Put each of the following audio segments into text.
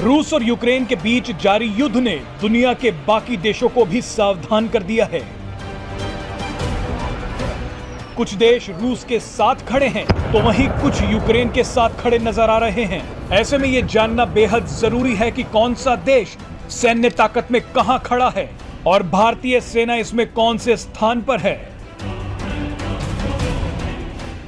रूस और यूक्रेन के बीच जारी युद्ध ने दुनिया के बाकी देशों को भी सावधान कर दिया है। कुछ देश रूस के साथ खड़े हैं तो वहीं कुछ यूक्रेन के साथ खड़े नजर आ रहे हैं। ऐसे में यह जानना बेहद जरूरी है कि कौन सा देश सैन्य ताकत में कहां खड़ा है और भारतीय सेना इसमें कौन से स्थान पर है।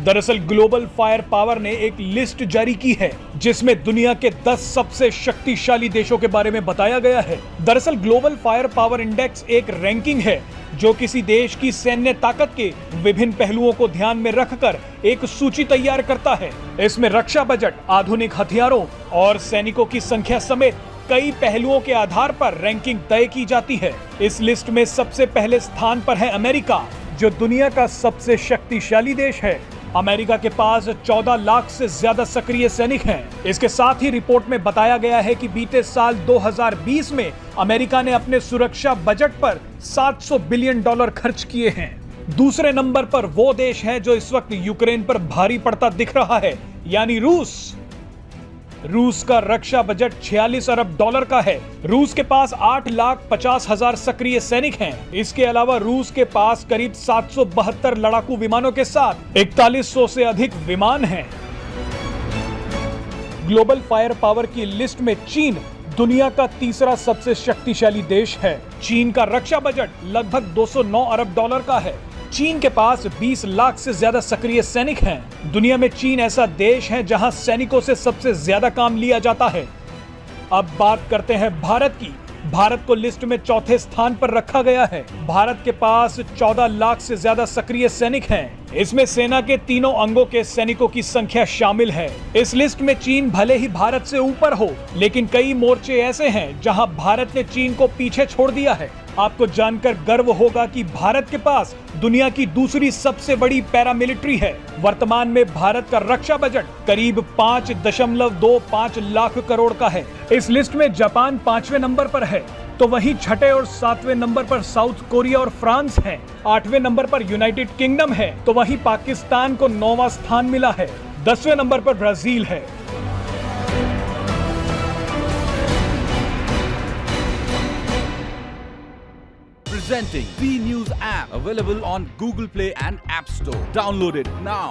दरअसल ग्लोबल फायर पावर ने एक लिस्ट जारी की है जिसमें दुनिया के 10 सबसे शक्तिशाली देशों के बारे में बताया गया है। दरअसल ग्लोबल फायर पावर इंडेक्स एक रैंकिंग है जो किसी देश की सैन्य ताकत के विभिन्न पहलुओं को ध्यान में रखकर एक सूची तैयार करता है। इसमें रक्षा बजट, आधुनिक हथियारों और सैनिकों की संख्या समेत कई पहलुओं के आधार पर रैंकिंग तय की जाती है। इस लिस्ट में सबसे पहले स्थान पर है अमेरिका, जो दुनिया का सबसे शक्तिशाली देश है। अमेरिका के पास 14 लाख से ज्यादा सक्रिय सैनिक हैं। इसके साथ ही रिपोर्ट में बताया गया है कि बीते साल 2020 में अमेरिका ने अपने सुरक्षा बजट पर $700 बिलियन खर्च किए हैं। दूसरे नंबर पर वो देश है जो इस वक्त यूक्रेन पर भारी पड़ता दिख रहा है, यानी रूस। रूस का रक्षा बजट $46 अरब का है। रूस के पास 8,50,000 सक्रिय सैनिक हैं। इसके अलावा रूस के पास करीब 772 लड़ाकू विमानों के साथ 4100 से अधिक विमान हैं। ग्लोबल फायर पावर की लिस्ट में चीन दुनिया का तीसरा सबसे शक्तिशाली देश है। चीन का रक्षा बजट लगभग $209 अरब का है। चीन के पास 20 लाख से ज्यादा सक्रिय सैनिक हैं। दुनिया में चीन ऐसा देश है जहां सैनिकों से सबसे ज्यादा काम लिया जाता है। अब बात करते हैं भारत की। भारत को लिस्ट में चौथे स्थान पर रखा गया है। भारत के पास 14 लाख से ज्यादा सक्रिय सैनिक हैं। इसमें सेना के तीनों अंगों के सैनिकों की संख्या शामिल है। इस लिस्ट में चीन भले ही भारत से ऊपर हो, लेकिन कई मोर्चे ऐसे हैं जहां भारत ने चीन को पीछे छोड़ दिया है। आपको जानकर गर्व होगा कि भारत के पास दुनिया की दूसरी सबसे बड़ी पैरामिलिट्री है। वर्तमान में भारत का रक्षा बजट करीब 5.25 लाख करोड़ का है। इस लिस्ट में जापान 5वें नंबर पर है, तो वहीं छठे और 7वें नंबर पर साउथ कोरिया और फ्रांस हैं। 8वें नंबर पर यूनाइटेड किंगडम है, तो वहीं पाकिस्तान को 9वां स्थान मिला है। 10वें नंबर पर ब्राजील है। Presenting V News app, available on Google Play and App Store. Download it now.